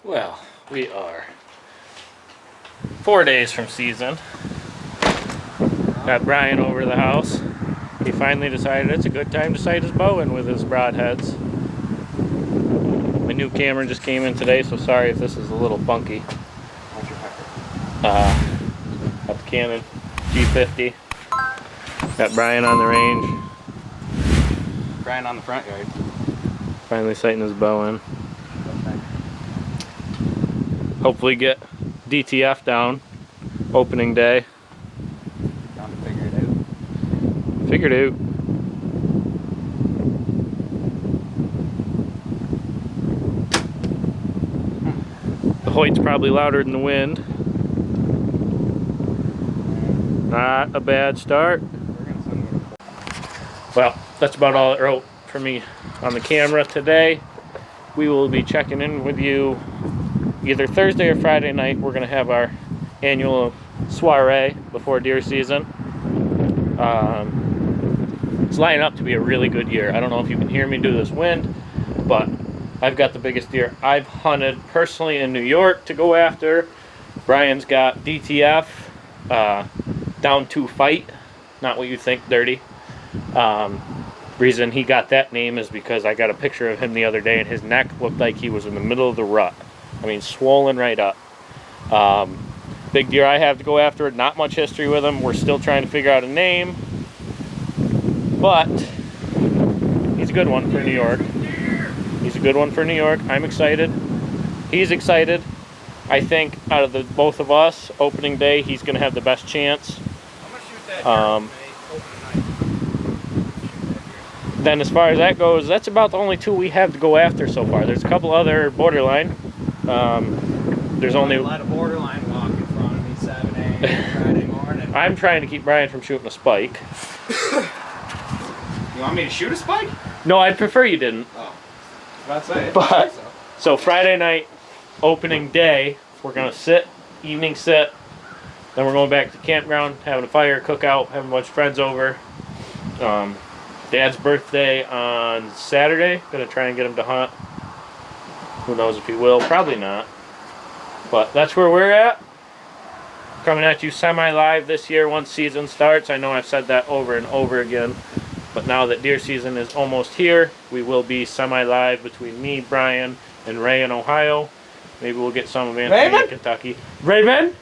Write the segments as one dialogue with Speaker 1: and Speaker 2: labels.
Speaker 1: Well, we are 4 days from season. Got Brian over to the house. He finally decided it's a good time to sight his bow in with his broadheads. My new camera just came in today, so sorry if this is a little funky.
Speaker 2: What's your pecker?
Speaker 1: Got the Canon G50. Got Brian on the range.
Speaker 2: Brian on the front yard.
Speaker 1: Finally sighting his bow in. Hopefully get DTF down opening day.
Speaker 2: Time to figure it out.
Speaker 1: Figured out. The Hoyt's probably louder than the wind. Not a bad start. Well, that's about all it wrote for me on the camera today. We will be checking in with you either Thursday or Friday night. We're going to have our annual soiree before deer season. It's lining up to be a really good year. I don't know if you can hear me do this wind, but I've got the biggest deer I've hunted personally in New York to go after. Brian's got DTF, down to fight, not what you think, dirty. Reason he got that name is because I got a picture of him the other day and his neck looked like he was in the middle of the rut. I mean, swollen right up. Big deer I have to go after, not much history with him. We're still trying to figure out a name, but he's a good one for New York. He's a good one for New York. I'm excited. He's excited. I think out of the both of us, opening day, he's going to have the best chance. Then as far as that goes, that's about the only two we have to go after so far. There's a couple other borderline. There's only
Speaker 2: a lot of borderline walk in front of me 7 a.m. Friday morning.
Speaker 1: I'm trying to keep Brian from shooting a spike.
Speaker 2: You want me to shoot a spike?
Speaker 1: No, I'd prefer you didn't.
Speaker 2: Oh, that's it.
Speaker 1: But so Friday night, opening day, we're gonna sit, evening sit. Then we're going back to the campground, having a fire, cookout, having a bunch of friends over. Dad's birthday on Saturday. Gonna try and get him to hunt. Who knows if he will? Probably not. But that's where we're at. Coming at you semi-live this year once season starts. I know I've said that over and over again. But now that deer season is almost here, we will be semi-live between me, Brian, and Ray in Ohio. Maybe we'll get some of Anthony in Kentucky. Raven?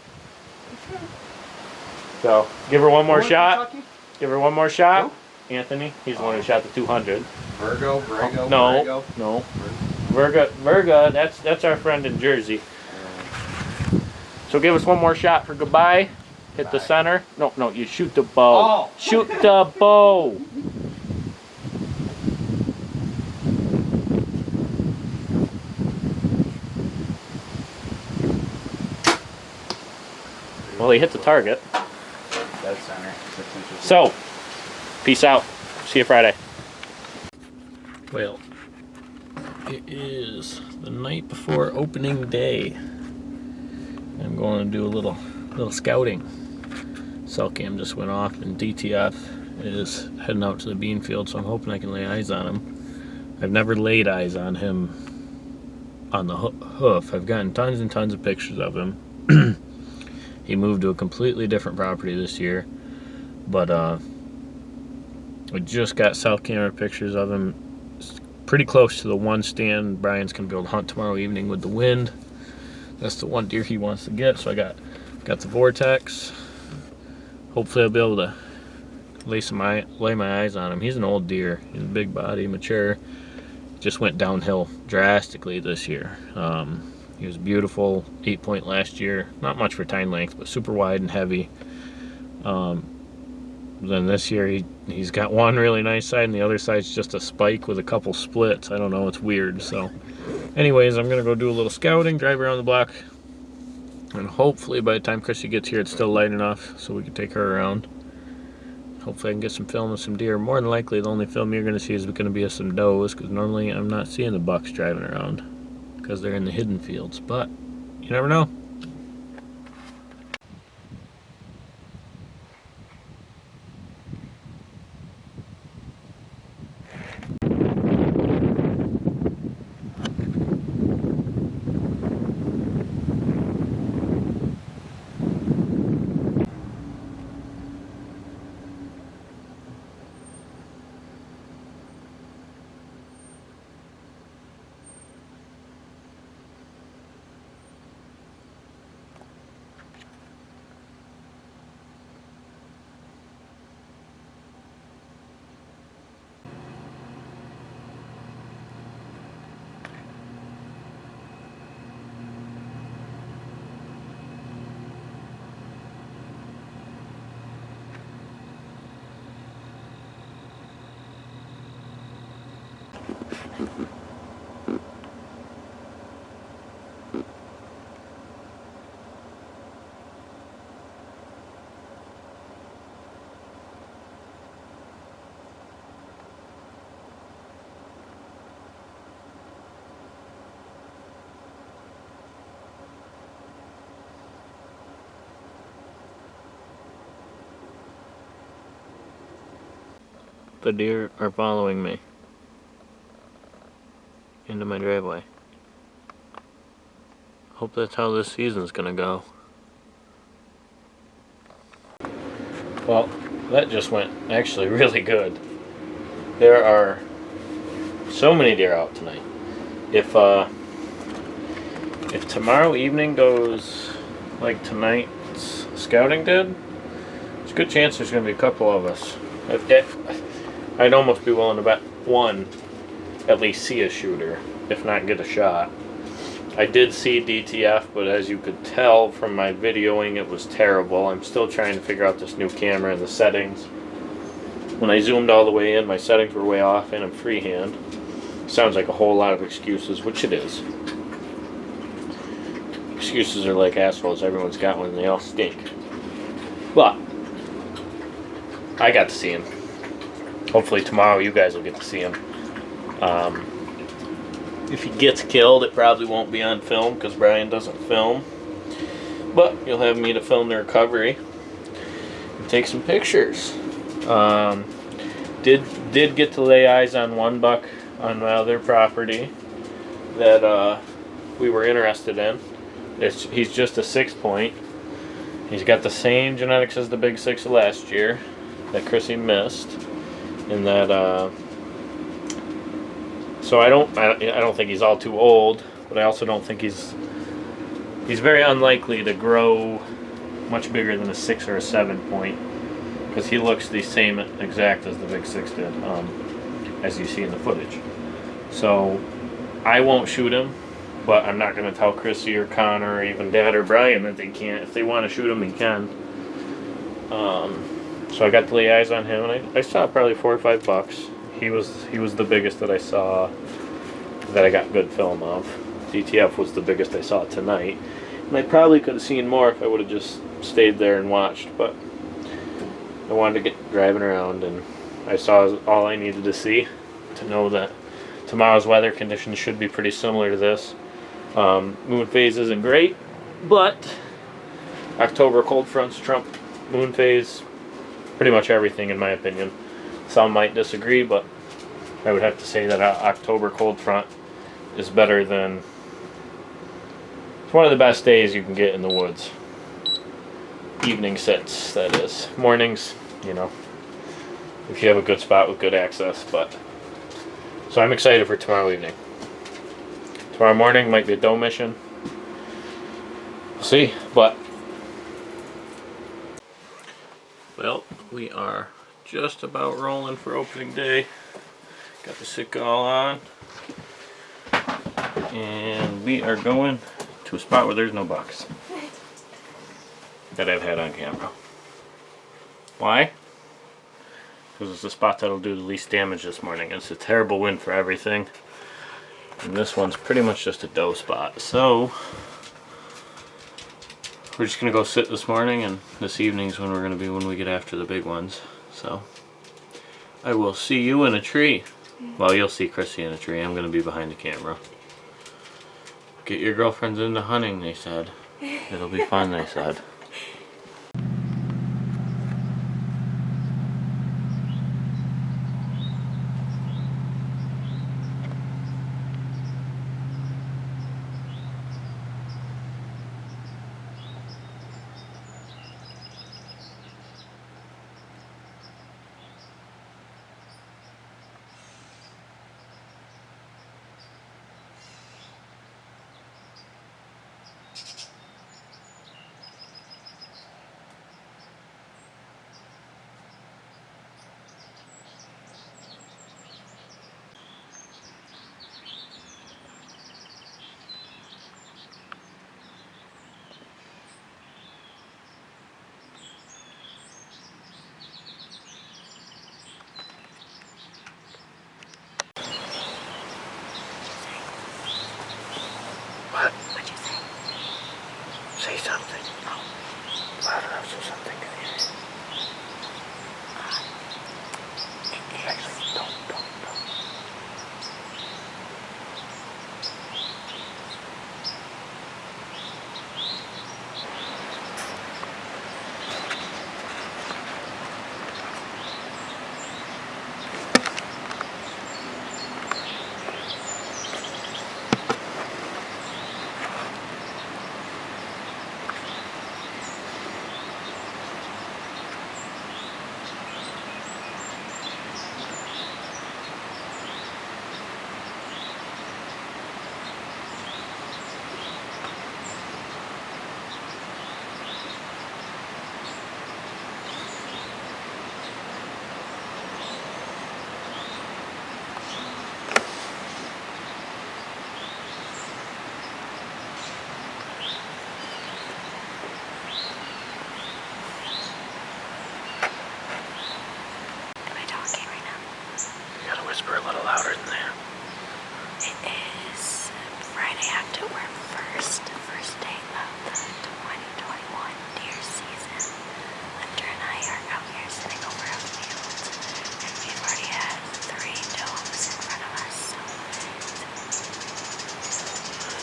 Speaker 1: So, give her one more shot. Give her one more shot.
Speaker 2: Who?
Speaker 1: Anthony, he's the one who shot the 200.
Speaker 2: Virgo.
Speaker 1: No. Virga, that's our friend in Jersey. So give us one more shot for goodbye. Hit the center. No, you shoot the bow.
Speaker 2: Oh.
Speaker 1: Shoot the bow. Well, he hit the target.
Speaker 2: Dead center. 6 inches.
Speaker 1: So, peace out. See you Friday. Well, it is the night before opening day. I'm going to do a little scouting. Cell cam just went off, and DTF is heading out to the bean field, so I'm hoping I can lay eyes on him. I've never laid eyes on him on the hoof. I've gotten tons and tons of pictures of him. He moved to a completely different property this year, but we just got cell camera pictures of him pretty close to the one stand Brian's gonna be able to hunt tomorrow evening with the wind. That's the one deer he wants to get, so I got the Vortex. Hopefully I'll be able to lay my eyes on him. He's an old deer. He's a big body, mature. Just went downhill drastically this year. He was beautiful, 8-point last year. Not much for tine length, but super wide and heavy. Then this year he's got one really nice side, and the other side's just a spike with a couple splits. I don't know, it's weird. So anyways, I'm gonna go do a little scouting, drive around the block, and hopefully by the time Chrissy gets here it's still light enough so we can take her around. Hopefully I can get some film of some deer. More than likely the only film you're gonna see is gonna be of some does, because normally I'm not seeing the bucks driving around because they're in the hidden fields, but you never know. the deer are following me into my driveway. Hope that's how this season's gonna go. Well, that just went actually really good. There are so many deer out tonight. If tomorrow evening goes like tonight's scouting did, there's a good chance there's going to be a couple of us. I'd almost be willing to bet one at least see a shooter, if not get a shot. I did see DTF, but as you could tell from my videoing, it was terrible. I'm still trying to figure out this new camera and the settings. When I zoomed all the way in, my settings were way off and I'm freehand. Sounds like a whole lot of excuses, which it is. Excuses are like assholes. Everyone's got one and they all stink. But I got to see him. Hopefully tomorrow you guys will get to see him. If he gets killed, it probably won't be on film because Brian doesn't film. But you'll have me to film the recovery and take some pictures. Did get to lay eyes on one buck on my other property that we were interested in. He's just a 6-point. He's got the same genetics as the big 6 of last year that Chrissy missed. In that, so I don't think he's all too old, but I also don't think he's very unlikely to grow much bigger than a 6 or a 7-point, because he looks the same exact as the big 6 did, as you see in the footage. So I won't shoot him, but I'm not going to tell Chrissy or Connor or even Dad or Brian that they can't. If they want to shoot him, he can. So I got to lay eyes on him, and I saw probably 4 or 5 bucks. He was the biggest that I saw that I got good film of. DTF was the biggest I saw tonight, and I probably could have seen more if I would have just stayed there and watched. But I wanted to get driving around, and I saw all I needed to see to know that tomorrow's weather conditions should be pretty similar to this. Moon phase isn't great, but October cold fronts trump moon phase pretty much everything in my opinion. Some might disagree, but I would have to say that October cold front is better than... It's one of the best days you can get in the woods. Evening sits, that is. Mornings, you know, if you have a good spot with good access, but... So I'm excited for tomorrow evening. Tomorrow morning might be a doe mission. We'll see, but... Well, we are just about rolling for opening day. Got the Sitka all on. And we are going to a spot where there's no bucks. That I've had on camera. Why? Because it's the spot that'll do the least damage this morning. It's a terrible wind for everything. And this one's pretty much just a doe spot. So we're just gonna go sit this morning, and this evening's when we're gonna be when we get after the big ones. So I will see you in a tree. Well, you'll see Chrissy in a tree. I'm gonna be behind the camera. Get your girlfriends into hunting, they said. It'll be fun, they said. What? What'd you say? Say something. Oh. Loud enough so something can hear it. Actually, don't.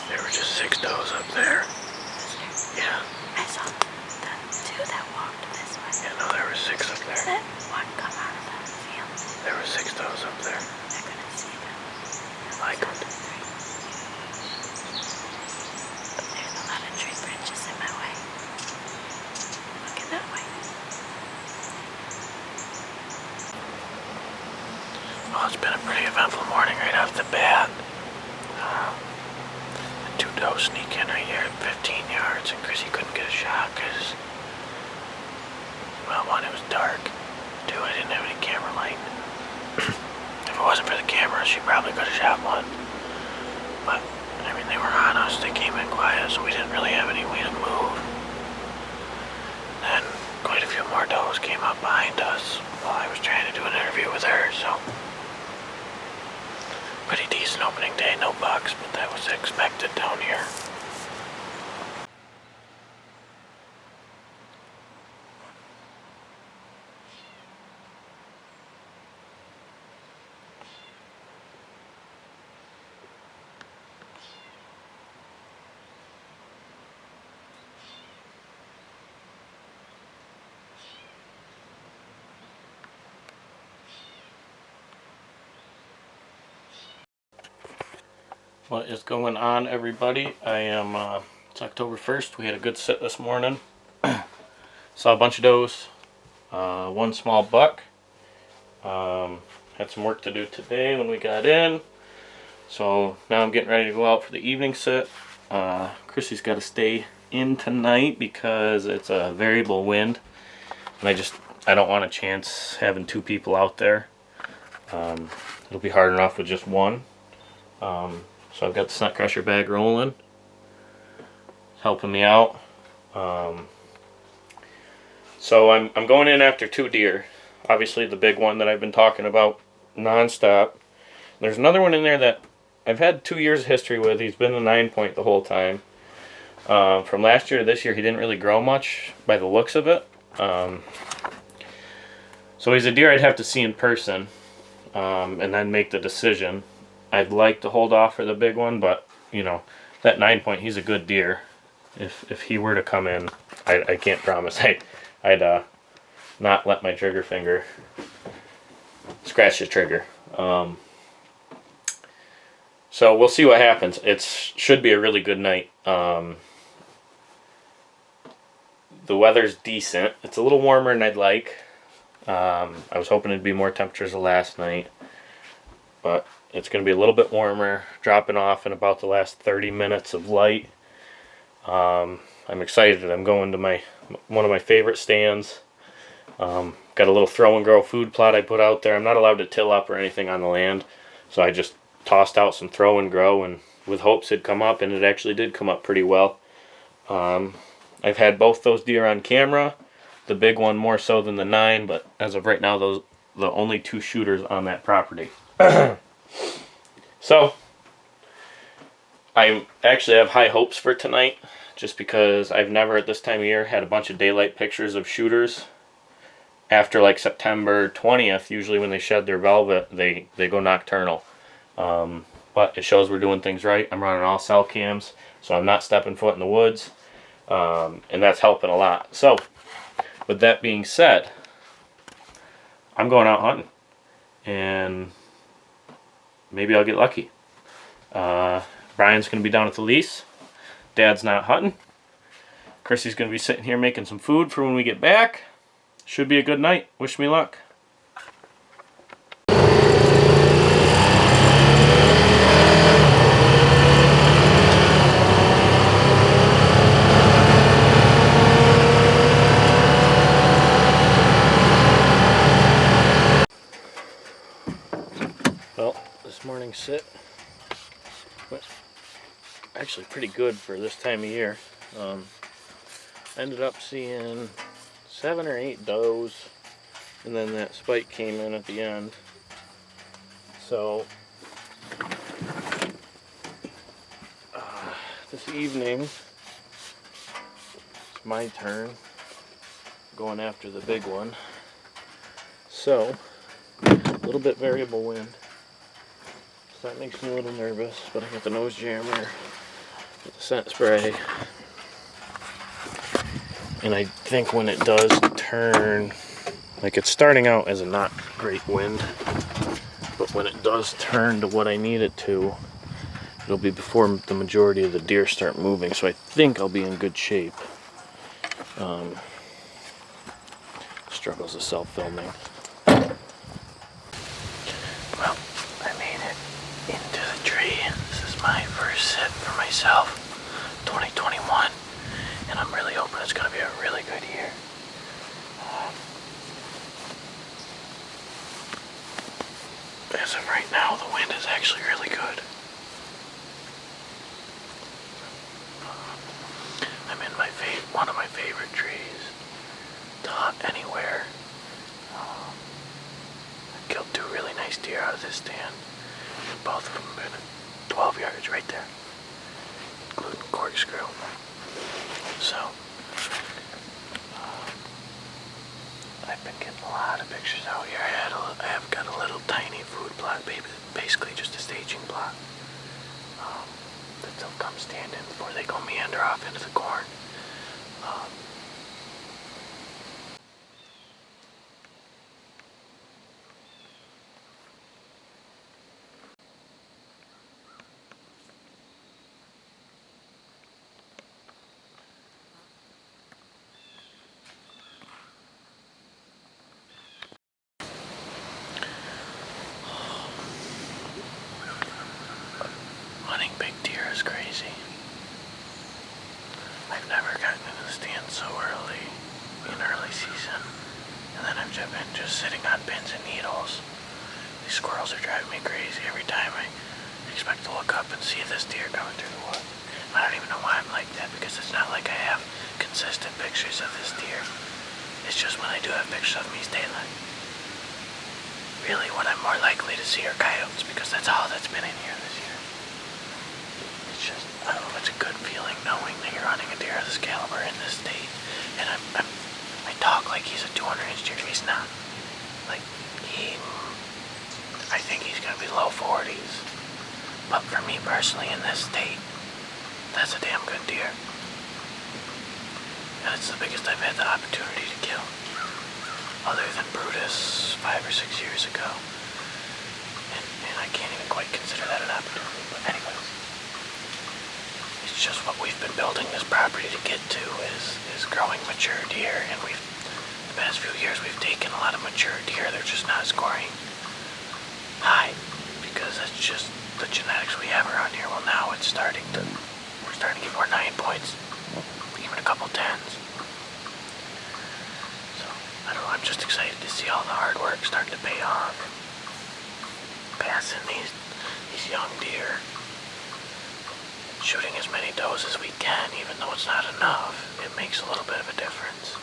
Speaker 1: There were just 6 does up there. Yeah.
Speaker 3: I saw the 2 that walked this way.
Speaker 1: Yeah, no, there were 6 up there.
Speaker 3: Then 1 come out of the field.
Speaker 1: There were 6 does up there.
Speaker 3: I couldn't see them.
Speaker 1: I could.
Speaker 3: There's a lot of tree branches in my way. Looking that way.
Speaker 1: Well, it's been a pretty eventful morning right off the bat. The 2 does sneak in right here at 15 yards, and Chrissy couldn't get a shot because, well, 1, it was dark. 2, I didn't have any camera light. If it wasn't for the camera, she probably could have shot 1. But, I mean, they were on us. They came in quiet, so we didn't really have any way to move. Then, quite a few more does came up behind us while I was trying to do an interview with her, so pretty decent opening day, no bucks, but that was expected down here. What is going on, everybody? It's October 1st. We had a good sit this morning. Saw a bunch of does, 1 small buck. Had some work to do today when we got in. So now I'm getting ready to go out for the evening sit. Chrissy's got to stay in tonight because it's a variable wind. And I don't want a chance having 2 people out there. It'll be hard enough with just 1. So I've got the snut crusher bag rolling. It's helping me out. So I'm going in after 2 deer. Obviously the big one that I've been talking about nonstop. There's another one in there that I've had 2 years of history with. He's been a 9-point the whole time. From last year to this year he didn't really grow much by the looks of it. So he's a deer I'd have to see in person and then make the decision. I'd like to hold off for the big one, but, you know, that 9-point, he's a good deer. If he were to come in, I can't promise. I'd not let my trigger finger scratch the trigger. So we'll see what happens. It should be a really good night. The weather's decent. It's a little warmer than I'd like. I was hoping it'd be more temperatures than last night, but it's going to be a little bit warmer, dropping off in about the last 30 minutes of light. I'm excited. I'm going to one of my favorite stands. Got a little throw and grow food plot I put out there. I'm not allowed to till up or anything on the land, so I just tossed out some throw and grow, and with hopes it'd come up, and it actually did come up pretty well. I've had both those deer on camera, the big one more so than the 9, but as of right now, those the only 2 shooters on that property. So, I actually have high hopes for tonight, just because I've never at this time of year had a bunch of daylight pictures of shooters. After like September 20th, usually when they shed their velvet, they go nocturnal. But it shows we're doing things right. I'm running all cell cams, so I'm not stepping foot in the woods, and that's helping a lot. So, with that being said, I'm going out hunting, and maybe I'll get lucky. Brian's going to be down at the lease. Dad's not hunting. Chrissy's going to be sitting here making some food for when we get back. Should be a good night. Wish me luck. Well, this morning's sit went actually pretty good for this time of year. Ended up seeing 7 or 8 does, and then that spike came in at the end. So this evening it's my turn going after the big one. So a little bit variable wind, so that makes me a little nervous, but I got the nose jammer scent spray. And I think when it does turn, like it's starting out as a not great wind, but when it does turn to what I need it to, it'll be before the majority of the deer start moving, so I think I'll be in good shape. Struggles of self-filming. Well, I made it into the tree. This is my first sit for myself, 2021, and I'm really hoping it's going to be a really good year. As of right now, the wind is actually really good. I'm in one of my favorite trees to hunt anywhere. I killed 2 really nice deer out of this stand. Both of them been at 12 yards right there, including corkscrew. So, I've been getting a lot of pictures out here. I have got a little tiny food plot, basically just a staging plot, that they'll come stand in before they go meander off into the corn. Hunting big deer is crazy. I've never gotten into the stand so early season, and then I've just been sitting on pins and needles. These squirrels are driving me crazy every time I expect to look up and see this deer coming through the woods. I don't even know why I'm like that, because it's not like I have consistent pictures of this deer. It's just when I do have pictures of him, he's daylight. Really, what I'm more likely to see are coyotes, because that's all that's been in here this year. It's just, I don't know, it's a good feeling knowing that you're hunting a deer of this caliber in this state. And I talk like he's a 200-inch deer. He's not. Like, I think he's going to be low 40s. But for me personally, in this state, that's a damn good deer. And it's the biggest I've had the opportunity to kill, other than Brutus 5 or 6 years ago. And I can't even quite consider that an opportunity. But anyways, it's just what we've been building this property to get to is growing mature deer. And the past few years, we've taken a lot of mature deer. They're just not scoring high, because that's just the genetics we have around here. Well, now we're starting to get more 9 points, even a couple 10s. So, I don't know, I'm just excited to see all the hard work starting to pay off. Passing these young deer, shooting as many does as we can, even though it's not enough. It makes a little bit of a difference.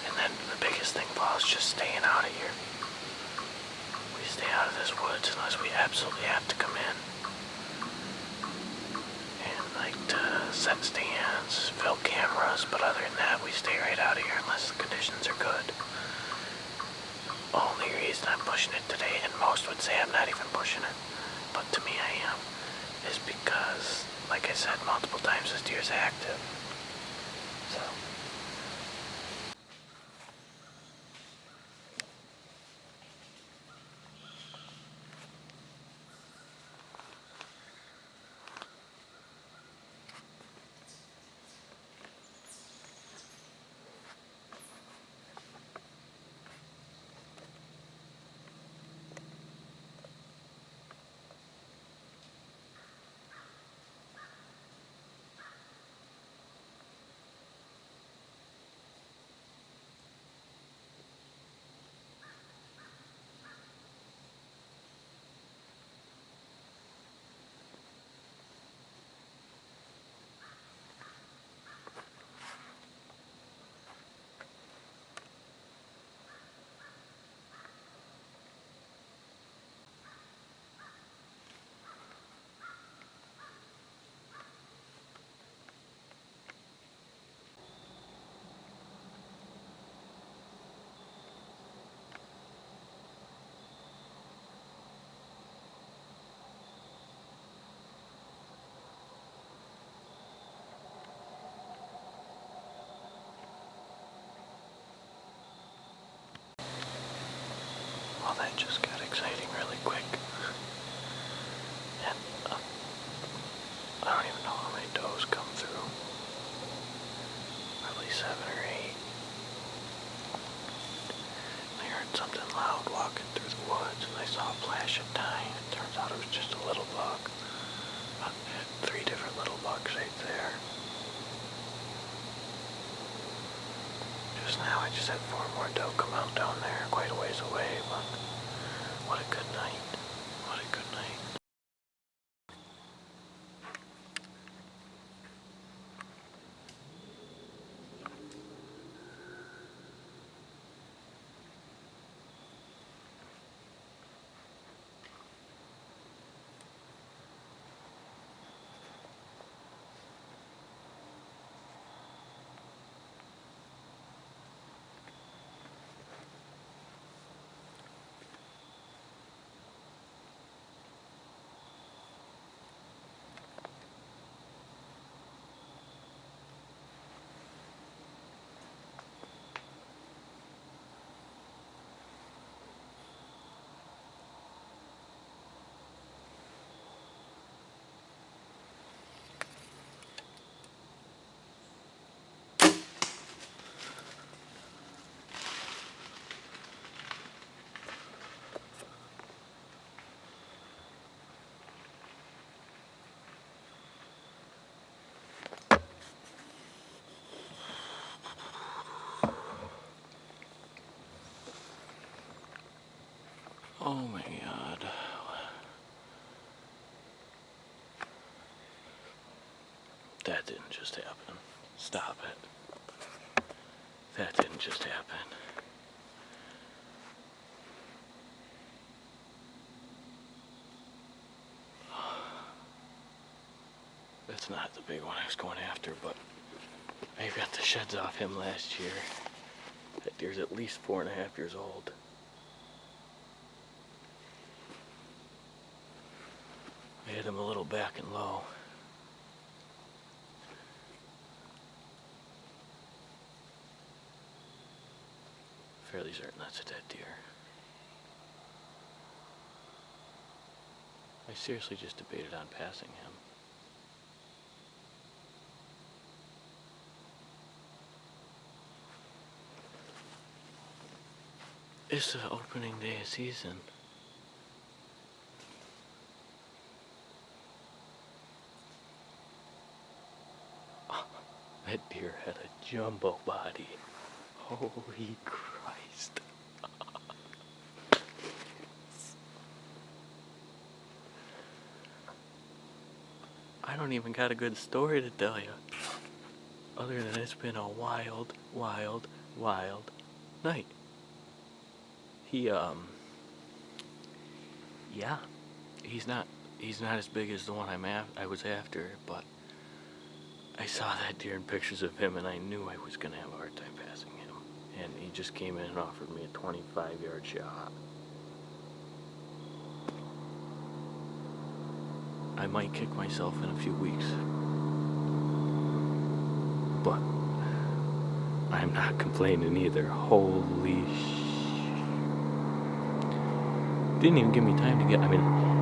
Speaker 1: And then the biggest thing of all is just staying out of here. We stay out of this woods unless we absolutely have to come in. And like to set stands, fill cameras, but other than that, we stay right out of here unless the conditions are good. Only reason I'm pushing it today, and most would say I'm not even pushing it, but to me I am, is because, like I said multiple times, this deer's active. So. I don't even know how many does come through. Probably 7 or 8. I heard something loud walking through the woods, and I saw a flash of time. It turns out it was just a little buck. 3 different little bucks right there. Just now, I just had 4 more doe come out down there, quite a ways away, but what a good night. What a good night. Oh my God. That didn't just happen. Stop it. That didn't just happen. That's not the big one I was going after, but I got the sheds off him last year. That deer's at least 4.5 years old. I hit him a little back and low. Fairly certain that's a dead deer. I seriously just debated on passing him. It's the opening day of season. That deer had a jumbo body. Holy Christ. I don't even got a good story to tell you. Other than it's been a wild, wild, wild night. Yeah, he's not as big as the one I was after, but I saw that deer in pictures of him, and I knew I was gonna have a hard time passing him. And he just came in and offered me a 25-yard shot. I might kick myself in a few weeks, but I'm not complaining either. Holy Didn't even give me time to get,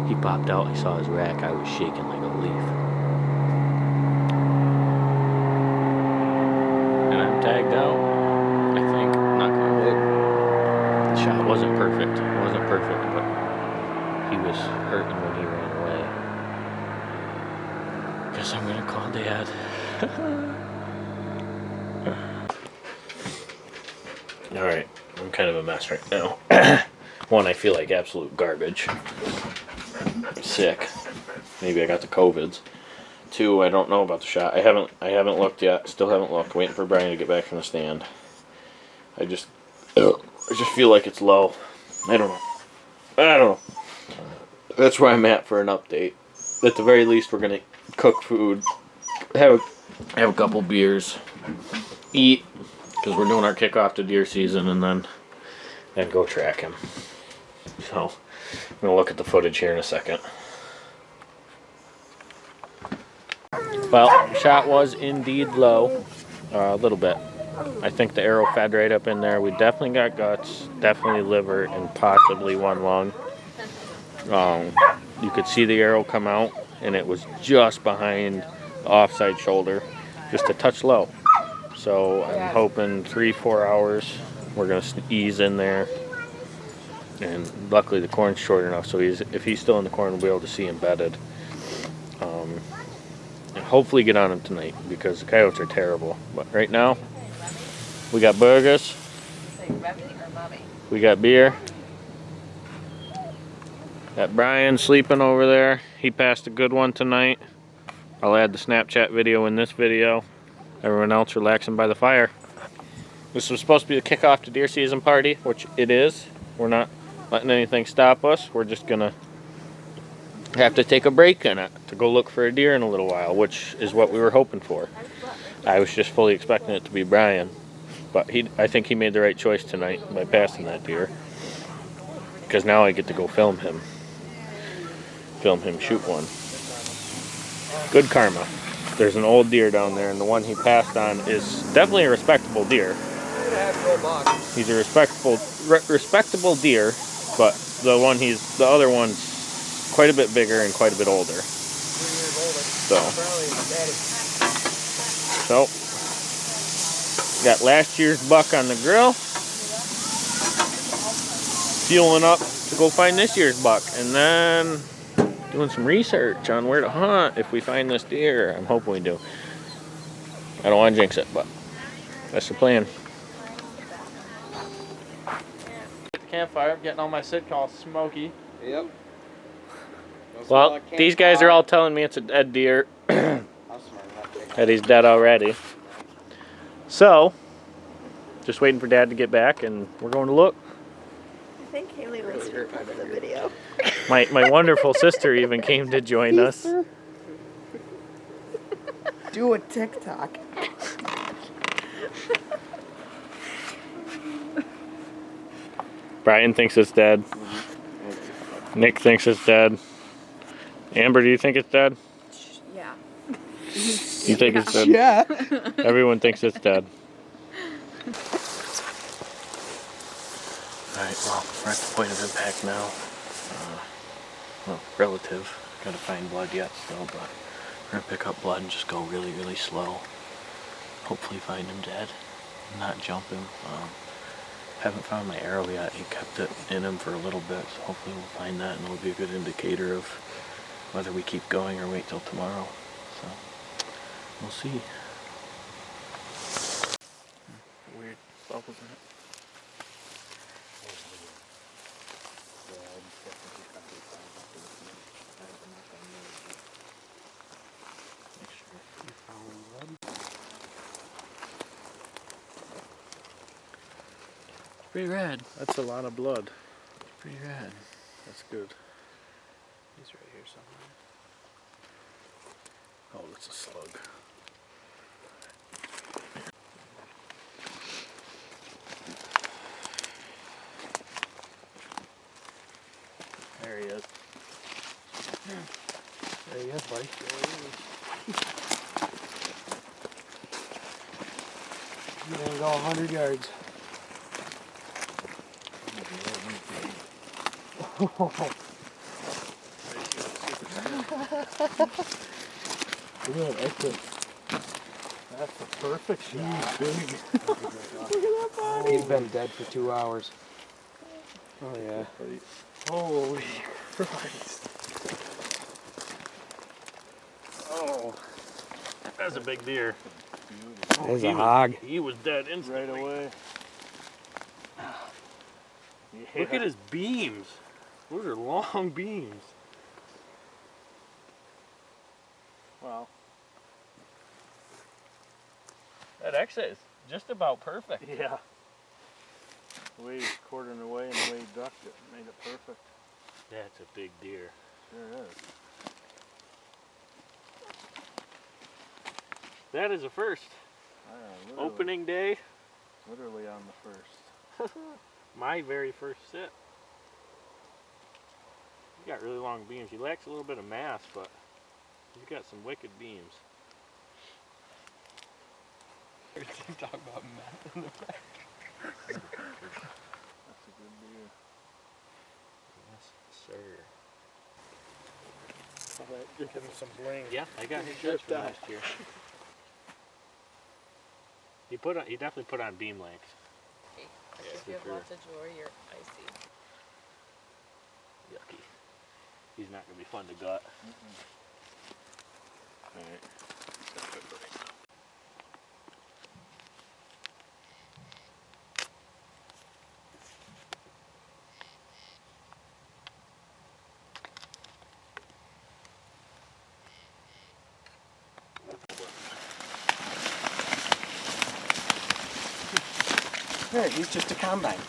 Speaker 1: he popped out, I saw his rack, I was shaking like a leaf. And I'm tagged out, I think, knock on wood. The shot wasn't perfect, but he was hurting when he ran away. Guess I'm gonna call Dad. Alright, I'm kind of a mess right now. One, I feel like absolute garbage. I'm sick. Maybe I got the COVIDs. 2, I don't know about the shot. I haven't looked yet. Still haven't looked. Waiting for Brian to get back from the stand. I just feel like it's low. I don't know. That's where I'm at for an update. At the very least, we're gonna cook food, have a couple beers, eat, because we're doing our kickoff to deer season, and then go track him. So, I'm going to look at the footage here in a second. Well, shot was indeed low. A little bit. I think the arrow fed right up in there. We definitely got guts, definitely liver, and possibly one lung. You could see the arrow come out. and it was just behind the offside shoulder, just a touch low. So I'm hoping 3-4 hours we're gonna ease in there. And luckily the corn's short enough, so if he's still in the corn, we'll be able to see him bedded. And hopefully get on him tonight, because the coyotes are terrible. But right now, we got burgers, we got beer, got Brian sleeping over there. He passed a good one tonight. I'll add the Snapchat video in this video. Everyone else relaxing by the fire. This was supposed to be the kickoff to deer season party, which it is. We're not letting anything stop us. We're just gonna have to take a break in it to go look for a deer in a little while, which is what we were hoping for. I was just fully expecting it to be Brian, but I think he made the right choice tonight by passing that deer, because now I get to go film him shoot one. Good karma. There's an old deer down there, and the one he passed on is definitely a respectable deer. He's a respectable deer, but the other one's quite a bit bigger and quite a bit older. So got last year's buck on the grill, fueling up to go find this year's buck, and then doing some research on where to hunt if we find this deer. I'm hoping we do. I don't want to jinx it, but that's the plan.
Speaker 2: At the campfire, getting all my sit calls smoky.
Speaker 4: Yep.
Speaker 1: Well, these guys are all telling me it's a dead deer. That he's dead already. So, just waiting for Dad to get back, and we're going to look.
Speaker 3: I think Haley wants to be part of the video.
Speaker 1: My wonderful sister even came to join us.
Speaker 4: Do a TikTok.
Speaker 1: Brian thinks it's dead. Nick thinks it's dead. Amber, do you think it's dead?
Speaker 3: Yeah.
Speaker 1: You think it's dead?
Speaker 4: Yeah.
Speaker 1: Everyone thinks it's dead. Alright, well, we're at the point of impact now. Well, relative. Gotta find blood yet still, but we're gonna pick up blood and just go really, really slow. Hopefully find him dead. Not jump him. Haven't found my arrow yet. He kept it in him for a little bit, so hopefully we'll find that, and it'll be a good indicator of whether we keep going or wait till tomorrow. So we'll see. Weird bubbles in it. Pretty rad.
Speaker 2: That's a lot of blood.
Speaker 1: Pretty rad.
Speaker 2: That's good. He's right here somewhere.
Speaker 1: Oh, that's a slug. There he is.
Speaker 2: There he is, buddy. You're gonna go 100 yards. That's a perfect shot. He's been dead for 2 hours. Oh yeah. Holy Christ.
Speaker 1: Oh, that's a big deer.
Speaker 4: There's a hog.
Speaker 1: He was dead instantly.
Speaker 2: Right away.
Speaker 1: Yeah.
Speaker 2: Look at his beams. Those are long beams. Wow.
Speaker 1: That exit is just about perfect.
Speaker 2: Yeah. The way he's quartering away and the way he ducked it made it perfect.
Speaker 1: That's a big deer.
Speaker 2: Sure is.
Speaker 1: That is a first.
Speaker 2: Literally,
Speaker 1: Opening day,
Speaker 2: literally on the first.
Speaker 1: my very first sit. He's got really long beams. He lacks a little bit of mass, but he's got some wicked beams.
Speaker 4: Talk about math in the back.
Speaker 2: That's a good deer.
Speaker 1: Yes, sir.
Speaker 2: Give him some bling.
Speaker 1: Yeah, I got his shirts from last year. He definitely put on beam length.
Speaker 3: If you have lots of jewelry, you're icy.
Speaker 1: Yucky. He's not gonna be fun to gut. Alright. That's good for right now.
Speaker 2: Hey, he's just a combine.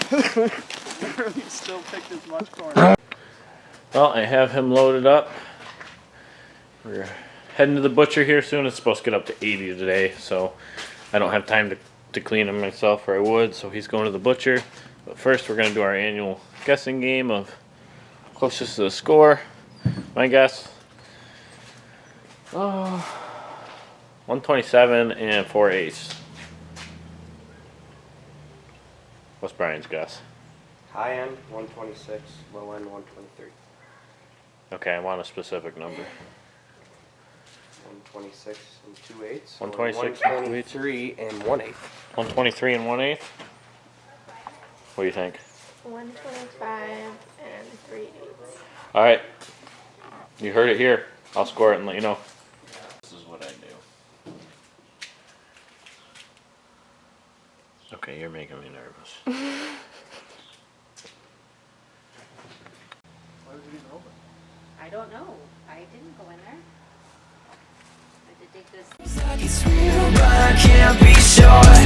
Speaker 4: Literally still picked as much corn.
Speaker 1: Well, I have him loaded up. We're heading to the butcher here soon. It's supposed to get up to 80 today, so I don't have time to clean him myself, or I would, so he's going to the butcher. But first we're going to do our annual guessing game of closest to the score. My guess, 127 and 4/8. What's Brian's guess?
Speaker 2: High end 126, low end 123.
Speaker 1: Okay, I want a specific number.
Speaker 2: 126 and 2/8.
Speaker 1: 126 and
Speaker 2: 123 and 1/8.
Speaker 1: 123 and 1/8. What do you think?
Speaker 3: 125 and 3/8.
Speaker 1: All right, you heard it here. I'll score it and let you know. This is what I do. Okay, you're making me nervous.
Speaker 4: Why was it even open?
Speaker 3: I don't know. I didn't go in there. I had to take this.
Speaker 5: It's real, but I can't be sure.